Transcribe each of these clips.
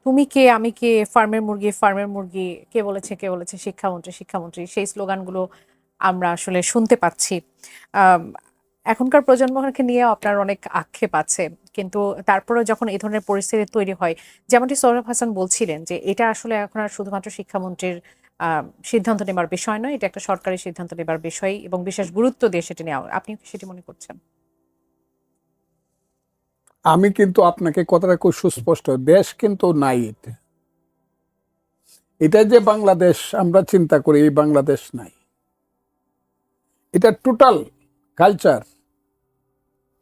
তুমি কে আমি কে, ফার্মের মুরগি, কে বলেছে শিক্ষামন্ত্রী সেই স্লোগানগুলো আমরা আসলে শুনতে পাচ্ছি। আম, এখনকার প্রজন্মকে নিয়ে আপনার অনেক আক্ষেপ আছে, কিন্তু তারপরে যখন এই ধরনের পরিস্থিতি তৈরি হয়, যেমনটি সৌরভ হাসান বলছিলেন যে এটা আসলে এখন আর শুধুমাত্র শিক্ষামন্ত্রীর সিদ্ধান্ত নেবার বিষয় নয়, এটা একটা সরকারি সিদ্ধান্ত নেবার বিষয় এবং বিশেষ গুরুত্ব দিয়ে সেটা নেওয়া। আপনি কি সেটি মনে করছেন? আমি কিন্তু আপনাকে কথাটা খুব সুস্পষ্ট, দেশ কিন্তু নাই এটা। এটা যে বাংলাদেশ আমরা চিন্তা করি, এই বাংলাদেশ নাই। এটা টোটাল কালচার।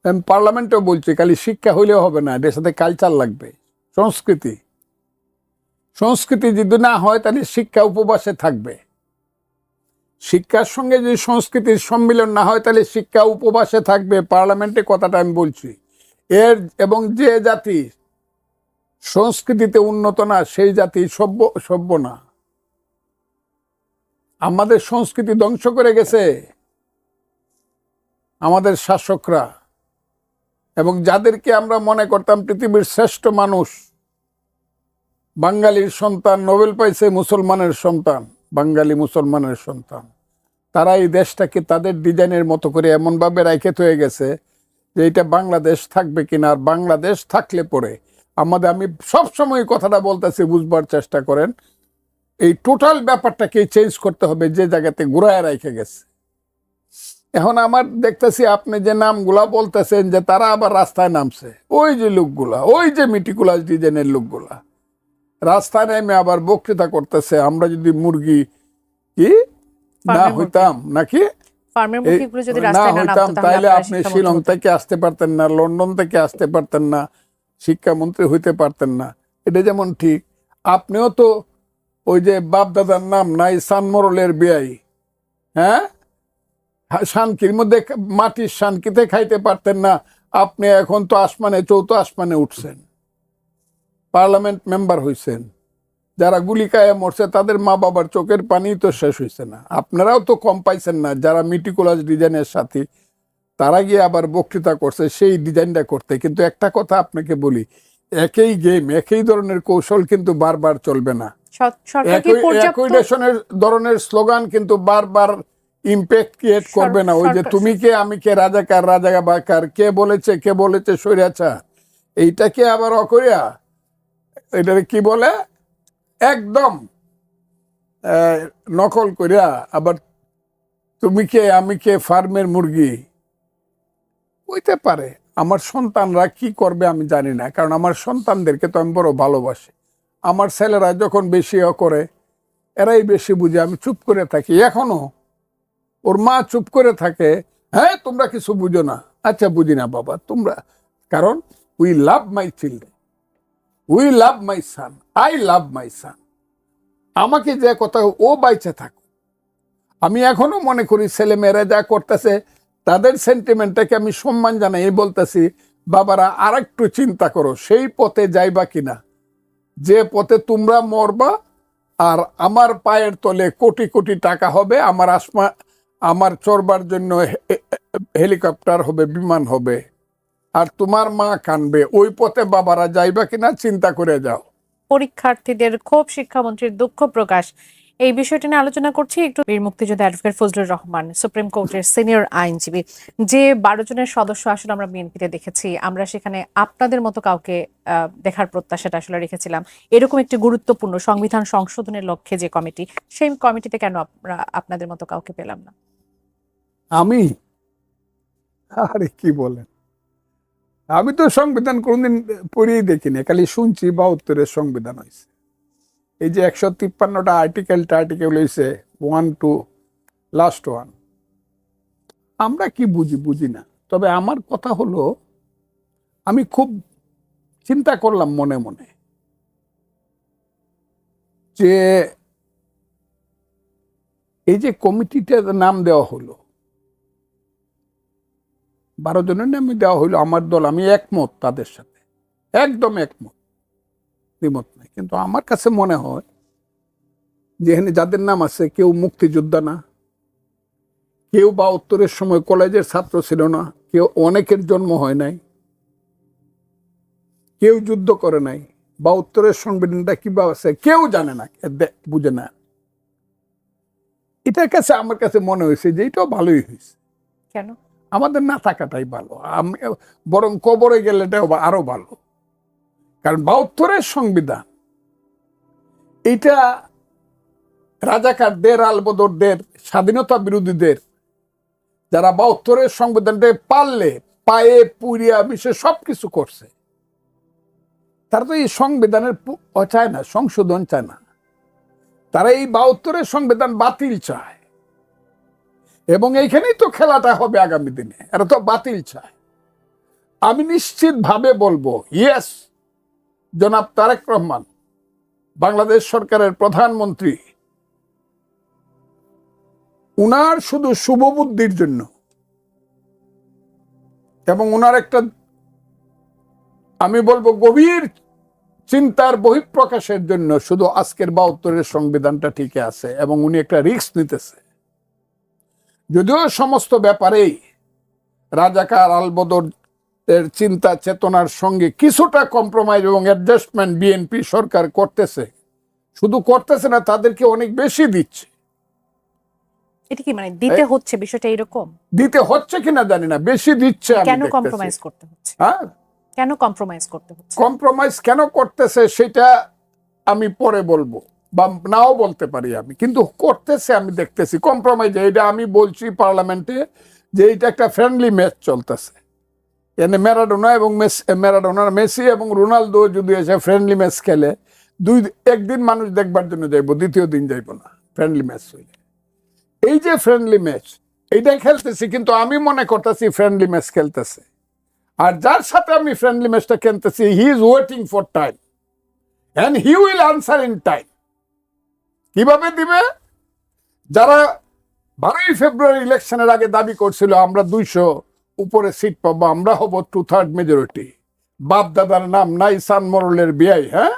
আমি পার্লামেন্টেও বলছি, খালি শিক্ষা হইলেও হবে না, এটার সাথে কালচার লাগবে, সংস্কৃতি। সংস্কৃতি যদি না হয় তাহলে শিক্ষা উপবাসে থাকবে। শিক্ষার সঙ্গে যদি সংস্কৃতির সম্মিলন না হয় তাহলে শিক্ষা উপবাসে থাকবে। পার্লামেন্টে কথাটা আমি বলছি। এবং যে জাতি সংস্কৃতিতে উন্নত না সেই জাতি সভ্য না। আমাদের সংস্কৃতি ধ্বংস করে গেছে আমাদের শাসকরা, এবং যাদেরকে আমরা মনে করতাম পৃথিবীর শ্রেষ্ঠ মানুষ, বাঙালির সন্তান, নোবেল পাইছে মুসলমানের সন্তান, বাঙালি মুসলমানের সন্তান, তারা এই দেশটাকে তাদের ডিজাইনের মতো করে এমনভাবে রাইখে হয়ে গেছে যে এটা বাংলাদেশ থাকবে কিনা। আর বাংলাদেশ থাকলে পরে আমি সবসময় কথাটা বলতেছি, বুঝবার চেষ্টা করেন, এই টোটাল ব্যাপারটাকে চেঞ্জ করতে হবে যে জায়গাতে ঘুরায় রাইখে গেছে। এখন আমার দেখতেছি আপনি যে নামগুলা বলতেছেন যে তারা আবার রাস্তায় নামছে, ওই যে লোকগুলা, ওই যে মিটিকুলাস ডিজাইনের লোকগুলা রাস্তায় নেমে আবার বক্তৃতা করতেছে, আমরা যদি মুরগি কি না হইতাম নাকি না হইতাম তাইলে আপনি শিলং থেকে আসতে পারতেন না, লন্ডন থেকে আসতে পারতেন না, শিক্ষামন্ত্রী হইতে পারতেন না। এটা যেমন ঠিক, আপনিও তো ওই যে বাপ দাদার নাম নাই, সানমরলের বিয়াই, হ্যাঁ, শানকির মধ্যে মাটির শানকিতে খাইতে পারতেন না। আপনি এখন তো আসমানে, চৌথ আসমানে উঠছেন, পার্লামেন্ট মেম্বার হইছেন। যারা গুলি খায় মরছে তাদের মা বাবার চোখের পানি তো শেষ হয়েছে না। আপনারাও তো কম পাইছেন না, যারা মিটিকুলাস ডিজাইনের সাথে তারা গিয়ে আবার বক্তৃতা করছে সেই ডিজাইনটা করতে। কিন্তু একটা কথা আপনাকে বলি, একই গেম, একই ধরনের কৌশল কিন্তু বারবার চলবে না। একই ধরনের স্লোগান কিন্তু বারবার ইম্প্যাক্ট ক্রিয়েট করবে না। ওই যে তুমি কে আমি কে, রাজাকার রাজাকার, কে বলেছে স্বৈরাচার, এইটাকে আবার অকরিয়া এটাকে কি বলে একদম নকল করিয়া আবার তুমি কে আমি কে, ফার্মের মুরগি হইতে পারে। আমার সন্তানরা কি করবে আমি জানি না, কারণ আমার সন্তানদেরকে তো আমি বড় ভালোবাসি। আমার ছেলেরা যখন বেশি করে এরাই বেশি বুঝে, আমি চুপ করে থাকি। এখনো ওর মা চুপ করে থাকে, হ্যাঁ তোমরা কিছু বুঝো না। আচ্ছা বুঝি না বাবা তোমরা, কারণ we love my children, we love my son, I love my son. আমাকে যে কথা ও বাইচে থাকো, আমি এখনো মনে করি ছেলে মেয়েরা যা করতেছে তাদের সেন্টিমেন্টটাকে আমি সম্মান জানাই। এই বলতেছি বাবারা আর একটু চিন্তা করো, সেই পথে যাইবা কিনা যে পথে তোমরা মরবা, আর আমার পায়ের তলে কোটি কোটি টাকা হবে, আমার চড়বার জন্য হেলিকপ্টার হবে, বিমান হবে, আর তোমার মা কানবে। ওই পথে বাবারা যাইবা কিনা চিন্তা করে যাও। পরীক্ষার্থীদের ক্ষোভ, শিক্ষামন্ত্রীর দুঃখ প্রকাশ, এই বিষয়টি নিয়ে আলোচনা করছি একটু। বীর মুক্তিযোদ্ধা অ্যাডভোকেট ফজলুর রহমান, সুপ্রিম কোর্টের সিনিয়র আইনজীবী, যে 12 জনের সদস্য আসলে আমরা বিএনপিতে দেখেছি, আমরা সেখানে আপনাদের মতো কাউকে দেখার প্রত্যাশাটা আসলে রেখেছিলাম। এরকম একটি গুরুত্বপূর্ণ সংবিধান সংশোধনের লক্ষ্যে যে কমিটি, সেই কমিটিতে কেন আমরা আপনাদের মতো কাউকে পেলাম না? আমি আরে কি বলেন, আমি তো সংবিধান কোনদিন পড়েই দেখিনি, খালি শুনছি 72-এর সংবিধান হয়েছে। এই যে 153টা আর্টিকেল হয়েছে 1 to লাস্ট 1, আমরা কি বুঝি না। তবে আমার কথা হলো, আমি খুব চিন্তা করলাম মনে মনে যে এই যে কমিটিটার নাম দেওয়া হলো, 12 জনের নামে দেওয়া হলো, আমার দল, আমি একমত তাদের সাথে, একদম একমত, দ্বিমত নাই। কিন্তু আমার কাছে মনে হয় যে এখানে যাদের নাম আছে কেউ মুক্তিযোদ্ধা না, কেউ ৭২-এর সময় কলেজের ছাত্র ছিল না, কেউ অনেকের জন্ম হয় নাই, কেউ যুদ্ধ করে নাই। ৭২-এর সংবিধানটা কিভাবে আছে কেউ জানে না, বুঝে না। এটার কাছে আমার কাছে মনে হয়েছে যে এটাও ভালোই হয়েছে। কেন? আমাদের না থাকাটাই ভালো, আমি বরং কবরে গেলে এটাও আরো ভালো। কারণ ৭২-এর সংবিধান এটা রাজাকারদের, আলবদরদের, স্বাধীনতা বিরোধীদের, যারা ৭২-এর সংবিধানটা পারলে পায়ে পুড়িয়া মিশে সবকিছু করছে, তারা তো এই সংবিধানের চায় না, সংশোধন চায় না। তারা এই ৭২-এর সংবিধান বাতিল চায়, এবং এইখানেই তো খেলাটা হবে আগামী দিনে। এরা তো বাতিল চায়। আমি নিশ্চিত ভাবে বলবো, ইয়েস, জনাব তারেক রহমান বাংলাদেশ সরকারের প্রধানমন্ত্রী, উনার শুধু শুভবুদ্ধির জন্য এবং উনার একটা, আমি বলবো, গভীর চিন্তার বহিঃপ্রকাশের জন্য শুধু আজকের ৭২-এর সংবিধানটা ঠিকই আছে, এবং উনি একটা রিস্ক নিতেছে। যদিও সমস্ত ব্যাপারেই রাজাকার আলবদর এর চিন্তা চেতনার সঙ্গে কিছুটা কম্প্রোমাইজ এবং অ্যাডজাস্টমেন্ট বিএনপি সরকার করতেছে, শুধু করতেছে না, তাদেরকে অনেক বেশি দিচ্ছে। এটা কি মানে দিতে হচ্ছে, বিষয়টা এরকম? দিতে হচ্ছে কিনা জানি না, বেশি দিচ্ছে। কেন কম্প্রোমাইজ করতে হচ্ছে? হ্যাঁ, কেন কম্প্রোমাইজ করতে হচ্ছে? কম্প্রোমাইজ কেন করতেছে সেটা আমি পরে বলবো, বা নাও বলতে পারি আমি, কিন্তু করতেছে আমি দেখতেছি কম্প্রোমাইজ। এটা আমি বলছি পার্লামেন্টে যে এটা একটা ফ্রেন্ডলি ম্যাচ চলতেছে। এনে ম্যারাডোনা এবং ম্যারাডোনার মেসি এবং রোনালদো যদি এসে ফ্রেন্ডলি ম্যাচ খেলে, একদিন মানুষ দেখবার জন্য যাইব, দ্বিতীয় দিন যাইব না ফ্রেন্ডলি ম্যাচ হইলে। এই যে ফ্রেন্ডলি ম্যাচ এইটাই খেলতেছি, কিন্তু আমি মনে করতেছি ফ্রেন্ডলি ম্যাচ খেলতেছে। আর যার সাথে আমি ফ্রেন্ডলি ম্যাচটা খেলতেছি, he is waiting for time and he will answer in time. কিভাবে দিবে? যারা 12ই ফেব্রুয়ারি ইলেকশনের আগে দাবি করছিল আমরা 200 উপরে সিট পাবো, আমরা হব 2/3 মেজরিটি, বাপ দাদার নাম নাই, সান মরলের বিয়াই, হ্যাঁ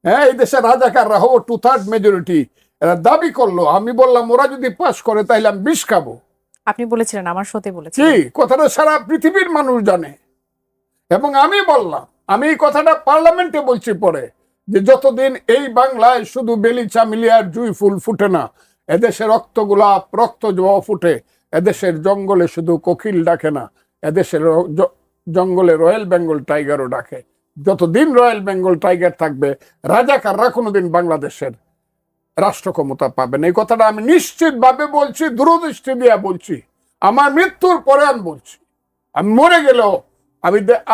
হ্যাঁ, এই দেশে রাজাকাররা হবো 2/3 মেজরিটি, এরা দাবি করলো। আমি বললাম ওরা যদি পাস করে তাইলে আমি বিষ খাবো। আপনি বলেছিলেন, আমার শোতে বলেছিলেন। কি কথাটা সারা পৃথিবীর মানুষ জানে। এবং আমি বললাম, আমি এই কথাটা পার্লামেন্টে বলছি পরে, যে যতদিন এই বাংলায় শুধু বেলি চামিলি আর জুই ফুল ফুটে না, এদেশে রক্ত গোলাপ, রক্ত জবা ফুটে, এদেশের জঙ্গলে শুধু কোকিল ডাকে না, এদেশের জঙ্গলে রয়্যাল বেঙ্গল টাইগারও ডাকে। যতদিন রয়্যাল বেঙ্গল টাইগার থাকবে, রাজাকাররা কোনোদিন বাংলাদেশের রাষ্ট্র ক্ষমতা পাবেন। এই কথাটা আমি নিশ্চিত ভাবে বলছি, দূরদৃষ্টি দিয়ে বলছি। আমার মৃত্যুর পরে আমি বলছি, আমি মরে গেলেও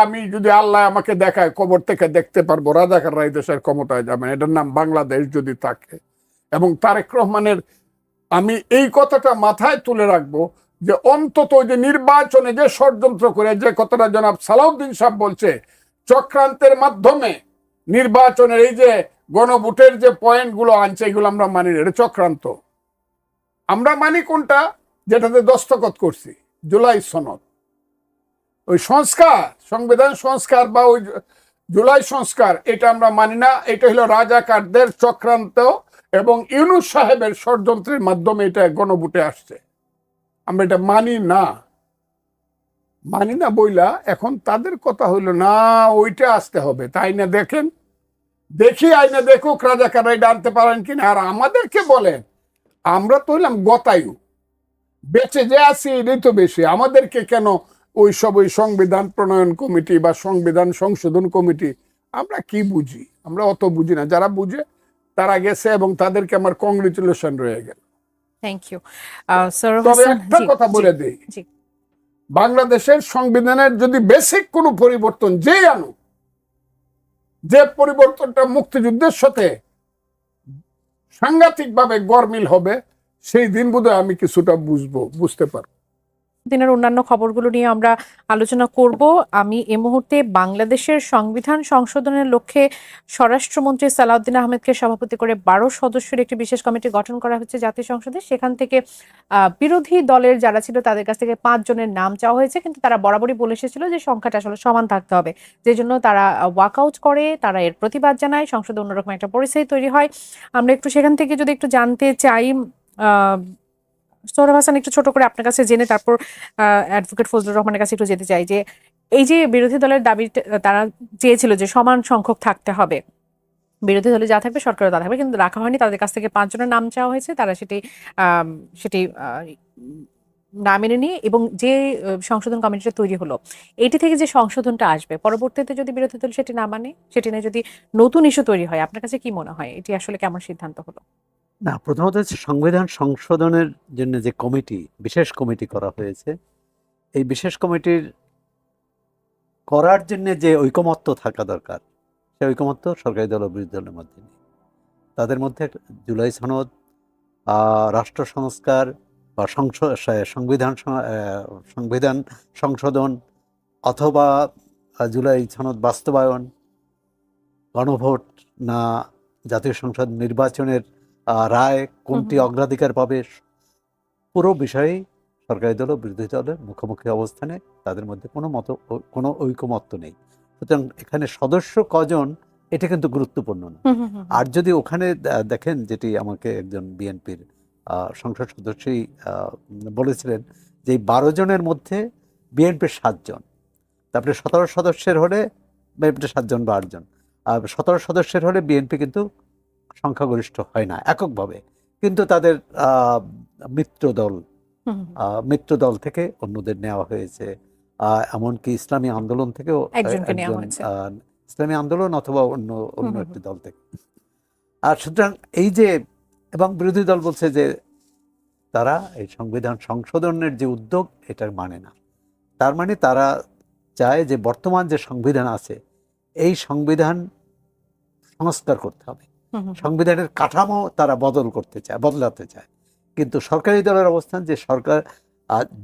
আমি যদি আল্লাহ আমাকে দেখায়, কবর থেকে দেখতে পারবো রাজাকাররা এই দেশের ক্ষমতায় যাবেন। এটার নাম বাংলাদেশ যদি থাকে। এবং তারেক রহমানের, আমি এই কথাটা মাথায় তুলে রাখবো, যে অন্তত যে নির্বাচনে যে ষড়যন্ত্র করে, যে কথাটা জনাব সালাউদ্দিন সাহেব বলছে, চক্রান্তের মাধ্যমে নির্বাচনের এই যে গণভোটের যে পয়েন্টগুলো আনছে, এগুলো আমরা মানি না, এটা চক্রান্ত। আমরা মানি কোনটা? যেটাতে দস্তখত করছি, জুলাই সনদ। ওই সংস্কার, সংবিধান সংস্কার বা ওই জুলাই সংস্কার, এটা আমরা মানি না। এটা হলো রাজাকারদের চক্রান্ত এবং ইউনূস সাহেবের ষড়যন্ত্রের মাধ্যমে এটা গণভোটে আসছে। আমরা এটা মানি না, মানি না বইলা এখন তাদের কথা হইলো না ওইটা আসতে হবে। তাই না, দেখেন, দেখি আইনে দেখুক রাজাকাররা এটা আনতে পারেন কিনা। আর আমাদেরকে বলেন, আমরা তো হইলাম গতায়ু, বেঁচে যে আছি এটাই তো বেশি। আমাদেরকে কেন ওই সংবিধান প্রণয়ন কমিটি বা সংবিধান সংশোধন কমিটি, আমরা কি বুঝি? আমরা অত বুঝি না। যারা বুঝে তারা গেছে, এবং তাদেরকে আমার কংগ্রেচুলেশন রয়ে গেল। Thank you sir. তবে একটা কথা বলে দেই, বাংলাদেশের সংবিধানের যদি বেসিক কোনো পরিবর্তন যেই আনুক, যে পরিবর্তনটা মুক্তিযুদ্ধের সাথে সাংঘাতিকভাবে গরমিল হবে, সেই দিন বোধহয় আমি কিছুটা বুঝতে পারবো। দিনের অন্যান্য খবরগুলো নিয়ে আমরা আলোচনা করব। আমি এই মুহূর্তে বাংলাদেশের সংবিধান সংশোধনের লক্ষ্যে স্বরাষ্ট্রমন্ত্রী সালাউদ্দিন আহমেদকে সভাপতি করে 12 সদস্যের একটি বিশেষ কমিটি গঠন করা হচ্ছে জাতীয় সংসদে। সেখান থেকে বিরোধী দলের যারা ছিল তাদের কাছ থেকে 5 জনের নাম চাওয়া হয়েছে, কিন্তু তারা বরাবরই বলে এসেছিল যে সংখ্যাটা আসলে সমান থাকতে হবে, যে জন্য তারা ওয়াকআউট করে, তারা এর প্রতিবাদ জানায়, সংসদে অন্যরকম একটা পরিস্থিতি তৈরি হয়। আমরা একটু সেখান থেকে যদি একটু জানতে চাই, সোহরাব হাসান, একটু ছোট করে আপনার কাছে জেনে তারপর অ্যাডভোকেট ফজলুর রহমানের কাছে একটু যেতে চাই যে এই যে বিরোধী দলের দাবি তারা চেয়েছিল যে সমান সংখ্যক থাকতে হবে, বিরোধী দলে যা থাকবে সরকারও তা থাকবে, কিন্তু রাখা হয়নি। তাদের কাছ থেকে 5 জনের নাম চাওয়া হয়েছে, তারা সেটি না মেনে নিয়ে, এবং যে সংশোধন কমিটিটা তৈরি হলো এটি থেকে যে সংশোধনটা আসবে পরবর্তীতে যদি বিরোধী দল সেটি না মানে, সেটি নিয়ে যদি নতুন ইস্যু তৈরি হয়, আপনার কাছে কি মনে হয় এটি আসলে কেমন সিদ্ধান্ত হলো? না, প্রথমত হচ্ছে সংবিধান সংশোধনের জন্য যে কমিটি, বিশেষ কমিটি করা হয়েছে, এই বিশেষ কমিটির করার জন্য যে ঐকমত্য থাকা দরকার, সেই ঐকমত্য সরকারি দল ও বিরোধী দলের মধ্যে নেই। তাদের মধ্যে জুলাই সনদ, রাষ্ট্র সংস্কার বা সংবিধান সংশোধন অথবা জুলাই সনদ বাস্তবায়ন, গণভোট না জাতীয় সংসদ নির্বাচনের রায় কোনটি অগ্রাধিকার পাবে, পুরো বিষয়েই সরকারি দল ও বিরোধী দলের মুখোমুখি অবস্থানে, তাদের মধ্যে কোনো ঐকমত্য নেই। সুতরাং এখানে সদস্য কজন এটা কিন্তু গুরুত্বপূর্ণ না। আর যদি ওখানে দেখেন, যেটি আমাকে একজন বিএনপির সংসদ সদস্যই বলেছিলেন, যে 12 জনের মধ্যে বিএনপির 7 জন, তারপরে 17 সদস্যের হলে বিএনপির 7 জন বা 8 জন, আর 17 সদস্যের হলে বিএনপি কিন্তু সংখ্যাগরিষ্ঠ হয় না এককভাবে, কিন্তু তাদের মিত্র দল থেকে অন্যদের নেওয়া হয়েছে, এমনকি ইসলামী আন্দোলন থেকেও একজনকে নেওয়া হয়েছে। ইসলামী আন্দোলন অথবা অন্য একটি দল থেকে। আর সুতরাং এই যে, এবং বিরোধী দল বলছে যে তারা এই সংবিধান সংশোধনের যে উদ্যোগ এটা মানে না। তার মানে তারা চায় যে বর্তমান যে সংবিধান আছে এই সংবিধান সংস্কার করতে হবে, সংবিধানের কাঠামো তারা বদলাতে চায়। কিন্তু সরকারি দলের অবস্থান যে সরকার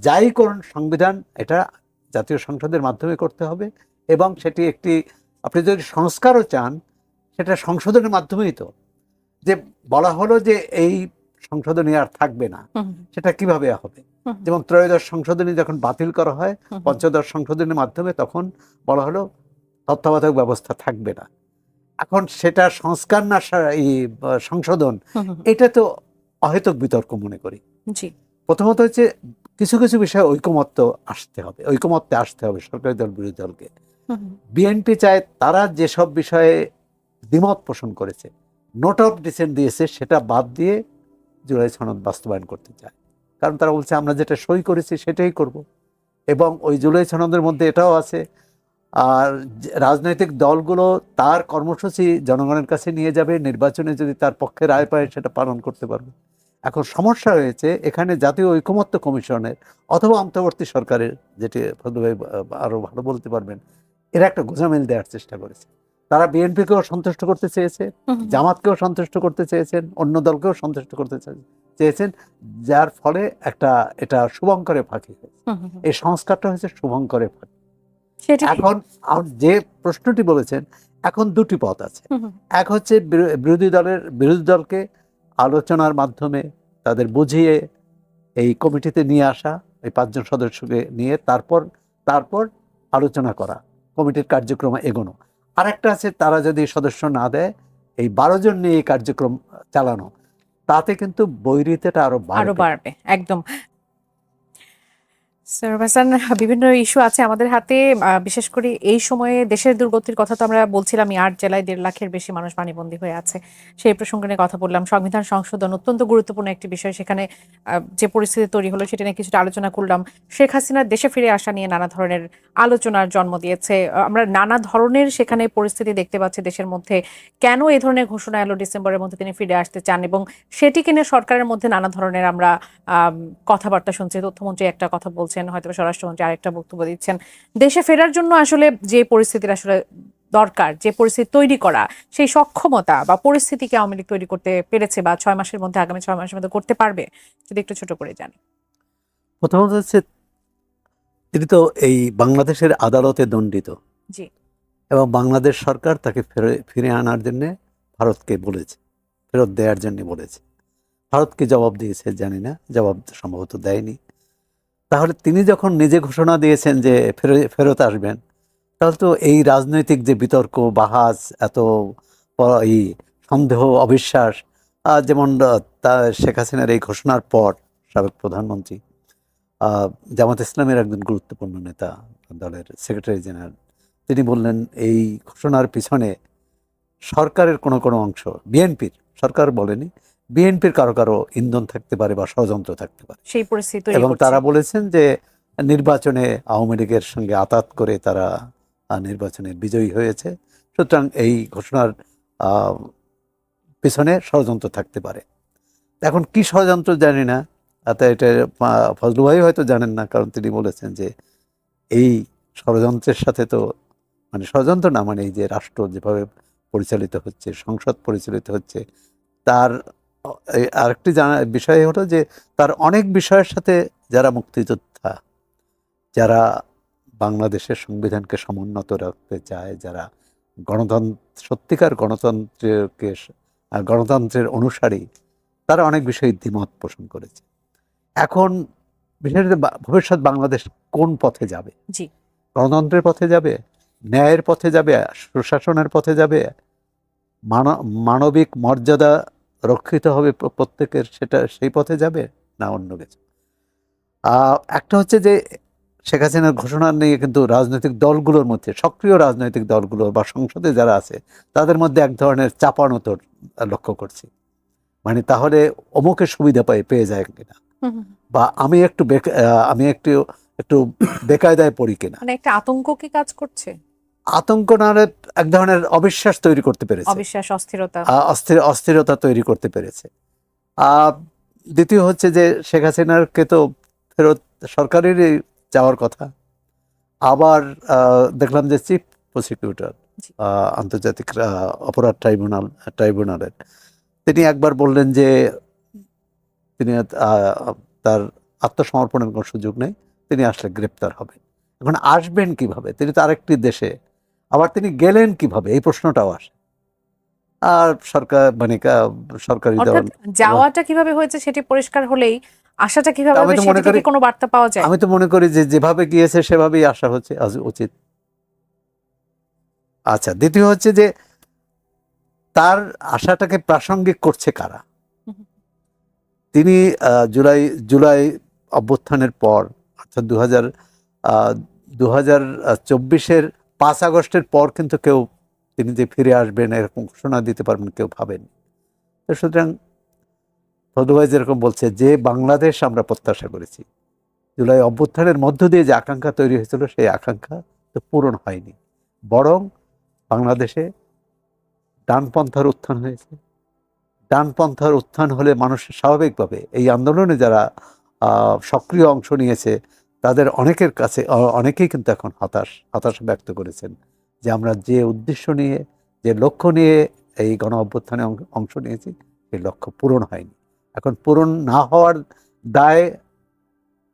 যাই করুন, সংবিধান এটা জাতীয় সংসদের মাধ্যমে করতে হবে, এবং সেটি একটি, আপনি যদি সংস্কারও চান সেটা সংশোধনের মাধ্যমেই। তো যে বলা হলো যে এই সংশোধনী আর থাকবে না, সেটা কিভাবে হবে? যেমন ত্রয়োদশ সংশোধনী যখন বাতিল করা হয় পঞ্চদশ সংশোধনীর মাধ্যমে, তখন বলা হলো তত্ত্বাবধায়ক ব্যবস্থা থাকবে না। এখন সেটা সংস্কার না সংশোধন, এটা তো অহেতুক বিতর্ক মনে করি। প্রথমত হচ্ছে কিছু কিছু বিষয়ে ঐকমত্যে আসতে হবে সরকারি দল বিরোধী দলকে। বিএনপি চায় তারা যেসব বিষয়ে দ্বিমত পোষণ করেছে, নোট অফ ডিসেন্ট দিয়েছে, সেটা বাদ দিয়ে জুলাই সনদ বাস্তবায়ন করতে চায়। কারণ তারা বলছে আমরা যেটা সই করেছি সেটাই করব, এবং ওই জুলাই সনদের মধ্যে এটাও আছে। আর রাজনৈতিক দলগুলো তার কর্মসূচি জনগণের কাছে নিয়ে যাবে, নির্বাচনে যদি তার পক্ষে রায় পায় সেটা পালন করতে পারবে। এখন সমস্যা হয়েছে এখানে জাতীয় ঐকমত্য কমিশনের অথবা অন্তর্বর্তী সরকারের, যেটি ফজলুভাই আরো ভালো বলতে পারবেন, এরা একটা গোঁজামিল দেওয়ার চেষ্টা করেছে। তারা বিএনপিকেও সন্তুষ্ট করতে চেয়েছে, জামাতকেও সন্তুষ্ট করতে চেয়েছেন, অন্য দলকেও সন্তুষ্ট করতে চেয়েছেন, যার ফলে এটা শুভঙ্করে ফাঁকি হয়েছে। এই সংস্কারটা হয়েছে শুভঙ্করে ফাঁকি। এখন যে প্রশ্নটি বলেছেন, এখন দুটি পথ আছে। এক হচ্ছে বিরোধী দলকে আলোচনার মাধ্যমে তাদের বুঝিয়ে এই কমিটিতে নিয়ে আসা, এই 5 জন সদস্যকে নিয়ে তারপর আলোচনা করা, কমিটির কার্যক্রম এগোনো। আরেকটা আছে তারা যদি সদস্য না দেয়, এই 12 জন নিয়ে এই কার্যক্রম চালানো, তাতে কিন্তু বৈরিতাটা আরো বাড়বে। একদম। সোহরাব হাসান, বিভিন্ন ইস্যু আছে আমাদের হাতে, বিশেষ করে এই সময়ে দেশের দুর্গতির কথা তো আমরা বলছিলাম। 8 জেলায় 1.5 লাখের বেশি মানুষ পানিবন্দী হয়ে আছে, সেই প্রসঙ্গে নিয়ে কথা বললাম। সংবিধান সংশোধন অত্যন্ত গুরুত্বপূর্ণ একটি বিষয়, সেখানে যে পরিস্থিতি তৈরি হলো সেটা নিয়ে কিছুটা আলোচনা করলাম। শেখ হাসিনার দেশে ফিরে আসা নিয়ে নানা ধরনের আলোচনার জন্ম দিয়েছে। আমরা নানা ধরনের সেখানে পরিস্থিতি দেখতে পাচ্ছি দেশের মধ্যে। কেন এই ধরনের ঘোষণা এলো ডিসেম্বরের মধ্যে তিনি ফিরে আসতে চান, এবং সেটিকে নিয়ে সরকারের মধ্যে নানা ধরনের আমরা কথাবার্তা শুনছি। তথ্যমন্ত্রী একটা কথা বলছেন, হয়তো স্বরাষ্ট্রমন্ত্রী আরেকটা বক্তব্য দিচ্ছেন। দেশে ফেরার জন্য আসলে যে পরিস্থিতির আসলে দরকার, যে পরিস্থিতি তৈরি করা, সেই সক্ষমতা বা পরিস্থিতিকে আওয়ামী লীগ তৈরি করতে পেরেছে বা আগামী 6 মাসের মধ্যে করতে পারবে, যদি একটু ছোট করে জানি। প্রথমত হচ্ছে তিনি তো এই বাংলাদেশের আদালতে দণ্ডিত, জি, এবং বাংলাদেশ সরকার তাকে ফিরে আনার জন্য ভারতকে বলেছে, ফেরত দেওয়ার জন্য বলেছে। ভারত কি জবাব দিয়েছে জানি না, জবাব সম্ভবত দেয়নি। তাহলে তিনি যখন নিজে ঘোষণা দিয়েছেন যে ফেরত আসবেন, তাহলে তো এই রাজনৈতিক যে বিতর্ক, বাহাস, এত এই সন্দেহ, অবিশ্বাস, যেমন শেখ হাসিনার এই ঘোষণার পর সাবেক প্রধানমন্ত্রী, জামাত ইসলামের একজন গুরুত্বপূর্ণ নেতা, দলের সেক্রেটারি জেনারেল, তিনি বললেন এই ঘোষণার পিছনে সরকারের কোনো কোনো অংশ, বিএনপির, সরকার বলেনি, বিএনপির কারো কারো ইন্ধন থাকতে পারে বা ষড়যন্ত্র থাকতে পারে। সেই পরিস্থিতি তৈরি এবং করছে। তারা বলেছেন যে নির্বাচনে আওয়ামী লীগের সঙ্গে আতাত করে তারা নির্বাচনে বিজয়ী হয়েছে, সুতরাং এই ঘোষণার পিছনে ষড়যন্ত্র থাকতে পারে। এখন কি ষড়যন্ত্র জানি না, এটা ফজলু ভাই হয়তো জানেন না, কারণ তিনি বলেছেন যে এই ষড়যন্ত্রের সাথে তো, মানে ষড়যন্ত্র না, মানে এই যে রাষ্ট্র যেভাবে পরিচালিত হচ্ছে, সংসদ পরিচালিত হচ্ছে, তার আরেকটি বিষয় হলো যে তার অনেক বিষয়ের সাথে যারা মুক্তিযোদ্ধা, যারা বাংলাদেশের সংবিধানকে সমুন্নত রাখতে চায়, যারা সত্যিকার গণতন্ত্রের অনুসারী, তারা অনেক বিষয়ে দ্বিমত পোষণ করেছে। এখন বিশেষত ভবিষ্যৎ বাংলাদেশ কোন পথে যাবে? জি, গণতন্ত্রের পথে যাবে, ন্যায়ের পথে যাবে, সুশাসনের পথে যাবে, মানবিক মর্যাদা রক্ষিত হবে প্রত্যেকের, সেই পথে যাবে, না অন্য কিছু? একটা হচ্ছে যে শেখ হাসিনার ঘোষণা নিয়ে কিন্তু রাজনৈতিক দলগুলোর মধ্যে, সক্রিয় রাজনৈতিক দলগুলো বা সংসদে যারা আছে, তাদের মধ্যে এক ধরনের চাপানোতর লক্ষ্য করছি। মানে তাহলে অমুকের সুবিধা পেয়ে যায় কিনা, বা আমি একটু বেকায়দায় পড়ি কিনা, মানে একটা আতঙ্ক কি কাজ করছে? আতঙ্ক না, এক ধরনের অবিশ্বাস তৈরি করতে পেরেছে, অবিশ্বাস, অস্থিরতা, অস্থিরতা তৈরি করতে পেরেছে। দ্বিতীয় হচ্ছে যে শেখ হাসিনারকে তো ফেরত সরকারেরই যাওয়ার কথা। আবার দেখলাম যে চিফ প্রসিকিউটর আন্তর্জাতিক অপরাধ ট্রাইব্যুনালের, তিনি একবার বললেন যে তিনি তার আত্মসমর্পণের কোনো সুযোগ নেই, তিনি আসলে গ্রেপ্তার হবেন। এখন আসবেন কিভাবে? তিনি তো আরেকটি দেশে, আবার তিনি গেলেন কিভাবে, এই প্রশ্নটাও আসে। আর সরকারি দল, যাওয়াটা কিভাবে হয়েছে সেটি পরিষ্কার হলেই আশাটা কিভাবে হবে সেটা থেকে কোনো বার্তা পাওয়া যায়? আমি তো মনে করি যে যেভাবে গিয়েছে সেভাবেই আসা হচ্ছে উচিত। আচ্ছা, দ্বিতীয় হচ্ছে যে তার আশাটাকে প্রাসঙ্গিক করছে কারা? তিনি জুলাই অভ্যুত্থানের পর, অর্থাৎ 2024-এর 5 আগস্টের পর কিন্তু কেউ তিনি যে ফিরে আসবেন এরকম ঘোষণা দিতে পারবেন কেউ ভাবেন। তো সুতরাং ফজলু ভাই যেরকম বলছে যে বাংলাদেশ আমরা প্রত্যাশা করেছি, জুলাই অভ্যুত্থানের মধ্য দিয়ে যে আকাঙ্ক্ষা তৈরি হয়েছিল, সেই আকাঙ্ক্ষা তো পূরণ হয়নি, বরং বাংলাদেশে ডানপন্থার উত্থান হয়েছে। ডানপন্থার উত্থান হলে মানুষের স্বাভাবিকভাবে এই আন্দোলনে যারা সক্রিয় অংশ নিয়েছে, তাদের অনেকের কাছে অনেকেই কিন্তু এখন হতাশা ব্যক্ত করেছেন যে আমরা যে উদ্দেশ্য নিয়ে, যে লক্ষ্য নিয়ে এই গণ অভ্যুত্থানে অংশ নিয়েছি, সেই লক্ষ্য পূরণ হয়নি। এখন পূরণ না হওয়ার দায়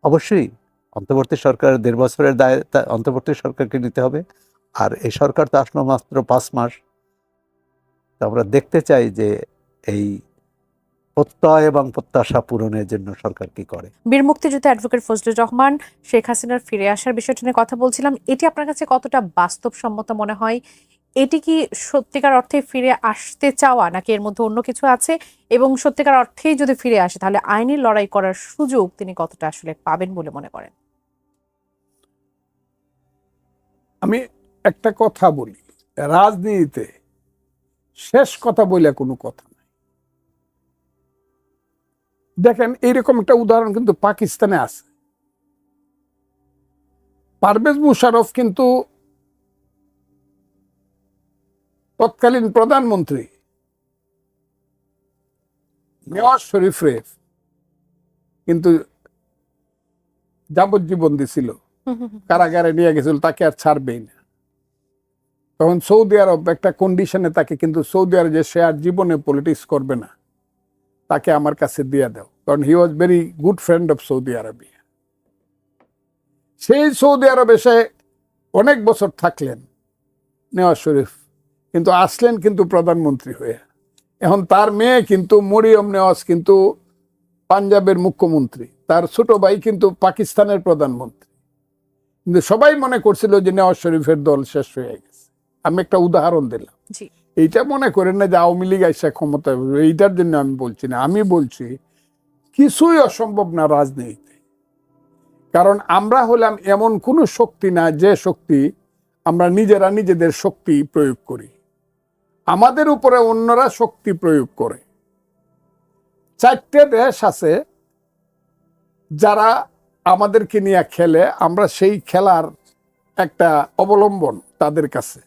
অবশ্যই অন্তর্বর্তী সরকার, 1.5 বছরের দায় অন্তর্বর্তী সরকারকে নিতে হবে। আর এই সরকার তো আসলো মাত্র 5 মাস। তো আমরা দেখতে চাই যে এই প্রত্যয় এবং প্রত্যাশা পূরণের জন্য সরকার কি করে। বীর মুক্তিযোদ্ধা অ্যাডভোকেট ফজলুর রহমান, শেখ হাসিনার ফিরে আসার বিষয়টি নিয়ে কথা বলছিলাম। এটি আপনার কাছে কতটা বাস্তবসম্মত মনে হয়? এটি কি সত্যিকার অর্থে ফিরে আসতে চাওয়া, নাকি এর মধ্যে অন্য কিছু আছে? এবং সত্যিকার অর্থেই যদি ফিরে আসে, তাহলে আইনি লড়াই করার সুযোগ তিনি কতটা আসলে পাবেন বলে মনে করেন? আমি একটা কথা বলি, রাজনীতিতে শেষ কথা বলে কোনো কথা নাই। দেখেন, এইরকম একটা উদাহরণ কিন্তু পাকিস্তানে আছে। পারভেজ মুশারফ কিন্তু তৎকালীন প্রধানমন্ত্রী নওয়াজ শরীফের কিন্তু যাবজ্জীবন দিছিল, কারাগারে নিয়ে গেছিল, তাকে আর ছাড়বেই না। তখন সৌদি আরব একটা কন্ডিশনে তাকে, কিন্তু সৌদি আরব যে সে আর জীবনে পলিটিক্স করবে না, তাকে আমার কাছে দিয়ে দাও, কারণ he was very good friend of Saudi Arabia. সেই সৌদি আরবে সে অনেক বছর থাকলেন নওয়াজ শরীফ, কিন্তু আসলেন কিন্তু প্রধানমন্ত্রী হয়ে। এখন তার মেয়ে কিন্তু মরিয়ম নেওয়াজ কিন্তু পাঞ্জাবের মুখ্যমন্ত্রী, তার ছোট ভাই কিন্তু পাকিস্তানের প্রধানমন্ত্রী। কিন্তু সবাই মনে করছিল যে নওয়াজ শরীফের দল শেষ হয়ে গেছে। আমি একটা উদাহরণ দিলাম। এইটা মনে করেন না যে আওয়ামী লীগ আইসা ক্ষমতায়, এইটার জন্য আমি বলছি না। আমি বলছি কিছুই অসম্ভব না রাজনীতিতে। কারণ আমরা হলাম এমন কোনো শক্তি না যে শক্তি আমরা নিজেরা নিজেদের শক্তি প্রয়োগ করি, আমাদের উপরে অন্যরা শক্তি প্রয়োগ করে। 4টে দেশ আছে যারা আমাদেরকে নিয়ে খেলে, আমরা সেই খেলার একটা অবলম্বন তাদের কাছে।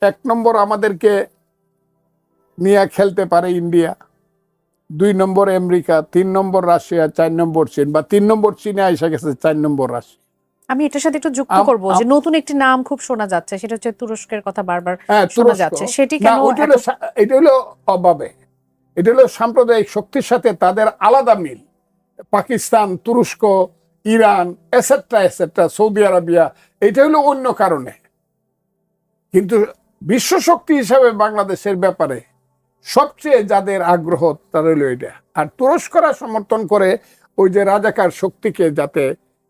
1 নম্বর আমাদেরকে নিয়ে খেলতে পারে ইন্ডিয়া, 2 নম্বর আমেরিকা, 3 নম্বর রাশিয়া, 4 নম্বর চীন, বা 3 নম্বর চীনে এসে গেছে, 4 নম্বর রাশিয়া। আমি এটার সাথে একটু যুক্ত করব যে নতুন একটি নাম খুব শোনা যাচ্ছে, সেটা হচ্ছে তুরস্কের কথা বারবার শোনা যাচ্ছে। সেটি কেন? এটা হলো অভাবে, এটা হলো সাম্প্রদায়িক শক্তির সাথে তাদের আলাদা মিল। পাকিস্তান, তুরস্ক, Iran, et cetera et cetera, Saudi Arabia, এটা হলো অন্য কারণে। কিন্তু বিশ্ব শক্তি হিসাবে বাংলাদেশের ব্যাপারে সবচেয়ে যাদের আগ্রহ তারা হলো এটা। আর তুরস্করা সমর্থন করে ওই যে রাজাকার শক্তিকে, যাতে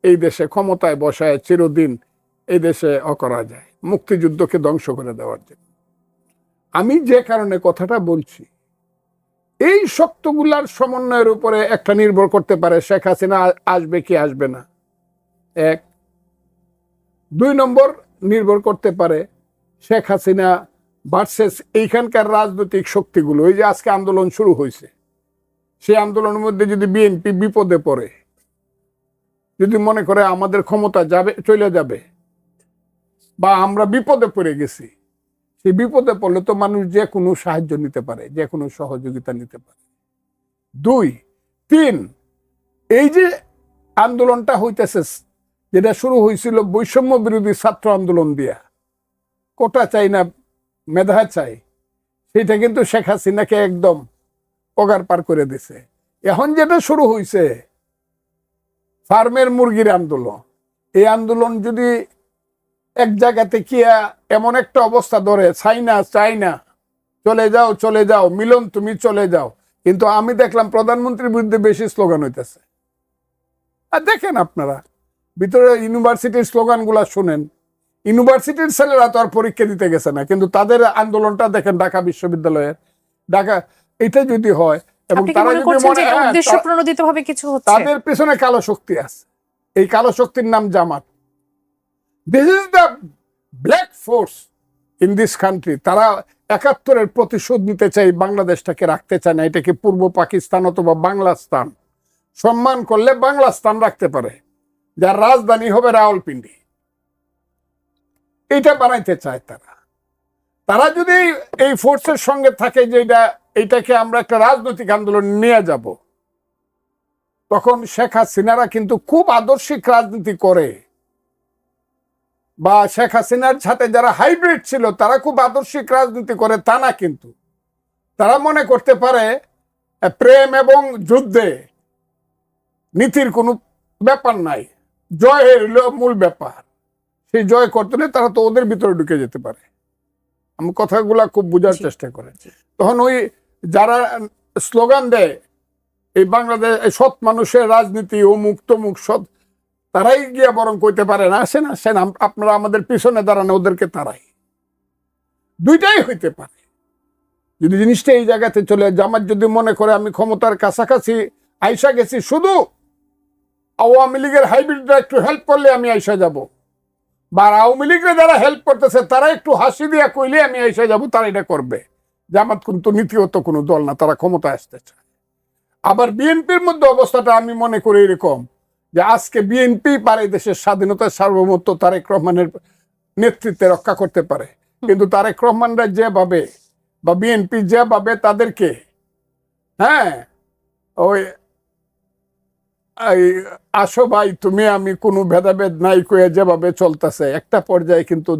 এই দেশে ক্ষমতায় বসায় চিরদিন এই দেশে করা যায়, মুক্তিযুদ্ধকে ধ্বংস করে দেওয়ার জন্য। আমি যে কারণে কথাটা বলছি, এই শক্তগুলার সমন্বয়ের উপরে একটা নির্ভর করতে পারে শেখ হাসিনা আসবে কি আসবে না, 1। 2 নম্বর নির্ভর করতে পারে শেখ হাসিনা ভার্সেস এইখানকার রাজনৈতিক শক্তিগুলো। এই যে আজকে আন্দোলন শুরু হয়েছে, সেই আন্দোলনের মধ্যে যদি বিএনপি বিপদে পড়ে, যদি মনে করে আমাদের ক্ষমতা যাবে, চলে যাবে, বা আমরা বিপদে পড়ে গেছি, সেই বিপদে পড়লে তো মানুষ যে কোনো সাহায্য নিতে পারে, যে কোনো সহযোগিতা নিতে পারে। 2, 3, এই যে আন্দোলনটা হইতেছে, যেটা শুরু হয়েছিল বৈষম্য বিরোধী ছাত্র আন্দোলন দিয়া, কোটা চাই না মেধা চাই, সেটা কিন্তু শেখ হাসিনাকে একদম পগার পার করে দিছে। এখন যেটা শুরু হয়েছে ফার্মের মুরগির আন্দোলন, এই আন্দোলন যদি এক জায়গাতে কিয়া এমন একটা অবস্থা ধরে, চাই না, চলে যাও চলে যাও, মিলন তুমি চলে যাও, কিন্তু আমি দেখলাম প্রধানমন্ত্রীর বিরুদ্ধে বেশি স্লোগান হইতেছে। আর দেখেন আপনারা ভিতরে ইউনিভার্সিটির স্লোগানগুলা শুনেন, ইউনিভার্সিটির ছেলেরা তো আর পরীক্ষা দিতে গেছে না, কিন্তু তাদের আন্দোলনটা দেখেন ঢাকা বিশ্ববিদ্যালয়ের, ঢাকা, এটা যদি হয় এবং তারা যদি মনে উদ্দেশ্যপ্রণোদিতভাবে কিছু হচ্ছে, তাদের পেছনে কালো শক্তি আছে, এই কালো শক্তির নাম Jamaat. This is the black force in this country. তারা 71-এর প্রতিশোধ নিতে চাই, বাংলাদেশটাকে রাখতে চায় না, এটাকে পূর্ব পাকিস্তান অথবা বাংলাস্তান, সম্মান করলে বাংলাস্তান রাখতে পারে, যার রাজধানী হবে রাওয়ালপিন্ডি, এইটা বানাইতে চায় তারা। তারা যদি এই ফোর্সের সঙ্গে থাকে যে এইটাকে আমরা একটা রাজনৈতিক আন্দোলন নিয়ে যাব, তখন শেখ হাসিনারা কিন্তু খুব আদর্শিক রাজনীতি করে, বা শেখ হাসিনার সাথে যারা হাইব্রিড ছিল তারা খুব আদর্শিক রাজনীতি করে তা না, কিন্তু তারা মনে করতে পারে প্রেম এবং যুদ্ধে নীতির কোনো ব্যাপার নাই, জয়ের মূল ব্যাপার। সেই জয় করতে হলে তারা তো ওদের ভিতরে ঢুকে যেতে পারে। আমি কথাগুলা খুব বোঝার চেষ্টা করে, তখন ওই যারা স্লোগান দেয় এই বাংলাদেশ সৎ মানুষের রাজনীতি, অমুক তমুক সৎ, তারাই গিয়া বরং কইতে পারে না, আসেন আসেন আপনারা আমাদের পিছনে দাঁড়ানো, ওদেরকে তারাই। দুইটাই হইতে পারে যদি জিনিসটা এই জায়গাতে চলে। জামাত যদি মনে করে আমি ক্ষমতার কাছাকাছি আইসা গেছি, শুধু আওয়ামী লীগের হাইব্রিডরা একটু হেল্প করলে আমি আইসা যাব, বা আওয়ামী লীগের যারা হেল্প করতেছে তারা একটু হাসি দিয়া কইলে আমি আইসা যাব, তারা এটা করবে। জামাত কিন্তু নীতিগত কোনো দল না, তারা ক্ষমতায় আসতে চায়। আবার বিএনপির মধ্যে অবস্থাটা আমি মনে করি এরকম যে আজকে বিএনপি পারে দেশের স্বাধীনতার সার্বভৌমত্ব তারেক রহমানের নেতৃত্বে রক্ষা করতে পারে, কিন্তু তারেক রহমানরা যেভাবে বা বিএনপি যেভাবে তাদেরকে ওই আসো ভাই তুমি আমি কোনো ভেদাভেদ নাই কয়ে যেভাবে চলতেছে, একটা পর্যায়ে কিন্তু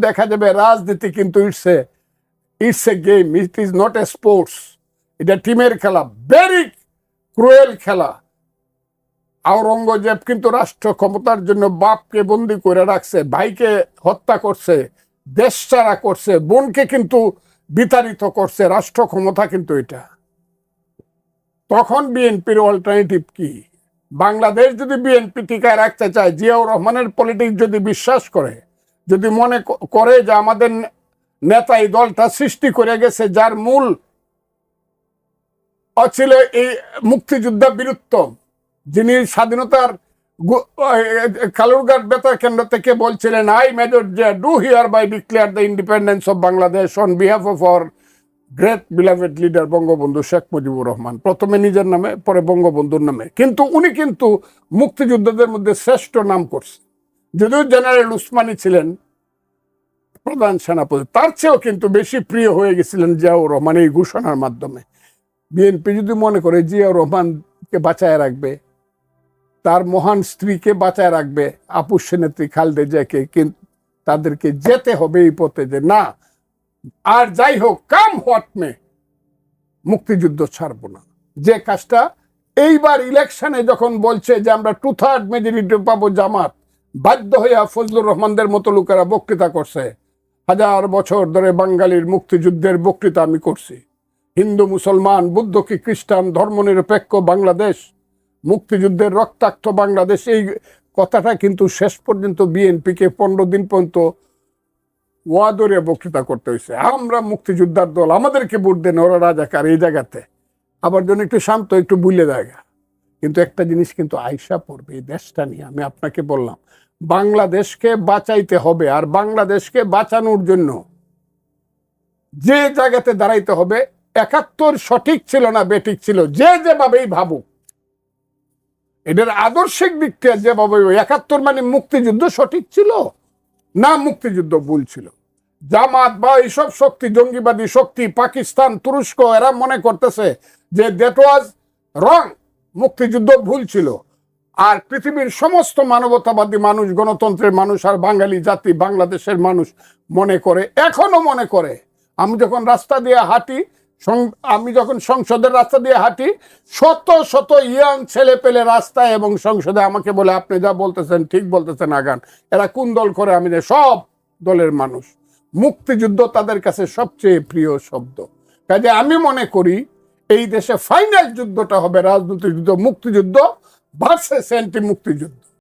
দেখা যাবে, রাজনীতি কিন্তু it's a game, it is not a sports. এটা টিমের খেলা, ভেরি ক্রুয়েল খেলা। আওরঙ্গজেব কিন্তু রাষ্ট্র ক্ষমতার জন্য বাপকে বন্দি করে রাখছে, ভাইকে হত্যা করছে, দেশ ছাড়া করছে, বোনকে কিন্তু বিতাড়িত করছে, রাষ্ট্র ক্ষমতা কিন্তু এটা। তখন বিএনপির অল্টারনেটিভ কি? বাংলাদেশ যদি বিএনপি টিকায় রাখতে চায়, জিয়াউর রহমানের পলিটিক্স যদি বিশ্বাস করে, যদি মনে করে যে আমাদের নেতা এই দলটা সৃষ্টি করে গেছে, যার মূল ছিল এই মুক্তিযোদ্ধা বীরুত্তম, যিনি স্বাধীনতার কালুরঘাট বেতার কেন্দ্র থেকে বলছিলেন, I major do hereby declare the independence of Bangladesh on behalf of our great beloved leader Bangabandhu Sheikh Mujibur Rahman. প্রথমে নিজের নামে, পরে বঙ্গবন্ধুর নামে। কিন্তু উনি কিন্তু মুক্তিযোদ্ধাদের মধ্যে শ্রেষ্ঠ নাম করছে, যদিও জেনারেল উসমানী ছিলেন প্রধান সেনাপতি, তার চেয়েও কিন্তু বেশি প্রিয় হয়ে গেছিলেন জিয়াউর রহমান এই ঘোষণার মাধ্যমে। বিএনপি যদি মনে করে জিয়াউর রহমানকে বাঁচায় রাখবে, তার মহান স্ত্রীকে বাঁচায় রাখবে, আপুস নেত্রী খালেদা জিয়াকে, কিন্তু তাদেরকে যেতে হবে এই পথে যে না, আর যাই হোক কাম হোয়াট মে, মুক্তিযুদ্ধ ছাড়ব না। যে কাজটা এইবার ইলেকশনে যখন বলছে যে আমরা 2/3 মেজরিটি পাবো জামাত, বাধ্য হইয়া ফজলুর রহমানদের মতো লোকেরা বক্তৃতা করছে। 1000 বছর ধরে বাঙালির মুক্তিযুদ্ধের বক্তৃতা আমি করছি, হিন্দু মুসলমান বুদ্ধ কি খ্রিস্টান ধর্মনিরপেক্ষ বাংলাদেশ, মুক্তিযুদ্ধের রক্তাক্ত বাংলাদেশ, এই কথাটা কিন্তু শেষ পর্যন্ত বিএনপিকে 15 দিন পর্যন্ত ওয়াদরে বক্তৃতা করতে হয়েছে। আমরা মুক্তিযোদ্ধার দল, আমাদেরকে ভোট দেন, ওরা রাজাকার। এই জায়গাতে আবার জন্য একটু শান্ত, একটু বুঝলে জায়গা। কিন্তু একটা জিনিস কিন্তু আইসা পড়বে এই দেশটা নিয়ে। আমি আপনাকে বললাম, বাংলাদেশকে বাঁচাইতে হবে, আর বাংলাদেশকে বাঁচানোর জন্য যে জায়গাতে দাঁড়াইতে হবে, 71 সঠিক ছিল না বেঠিক ছিল, যে যেভাবেই ভাবুক, এদের আদর্শিক দিক থেকে যেভাবে 71 মানে মুক্তিযুদ্ধ সঠিক ছিল না মুক্তিযুদ্ধ ভুল ছিল। জামাত বা এইসব শক্তি, জঙ্গিবাদী শক্তি, পাকিস্তান, তুরস্ক, এরা মনে করতেছে যে দ্যাট ওয়াজ রং, মুক্তিযুদ্ধ ভুল ছিল। আর পৃথিবীর সমস্ত মানবতাবাদী মানুষ, গণতন্ত্রের মানুষ, আর বাঙালি জাতি, বাংলাদেশের মানুষ মনে করে, এখনো মনে করে। আমি যখন রাস্তা দিয়ে হাঁটি, আমি যখন সংসদের রাস্তা দিয়ে হাঁটি, শত শত ইয়াং ছেলে পেলে রাস্তায় এবং সংসদে আমাকে বলে, আপনি যা বলতেছেন ঠিক বলতেছেন আগান। এরা কোন দল করে? আমি সব দলের মানুষ। মুক্তিযুদ্ধ তাদের কাছে সবচেয়ে প্রিয় শব্দ। কাজে আমি মনে করি এই দেশে ফাইনাল যুদ্ধটা হবে রাজনৈতিক যুদ্ধ, মুক্তিযুদ্ধ ভার্সেস অ্যান্টি মুক্তিযুদ্ধ।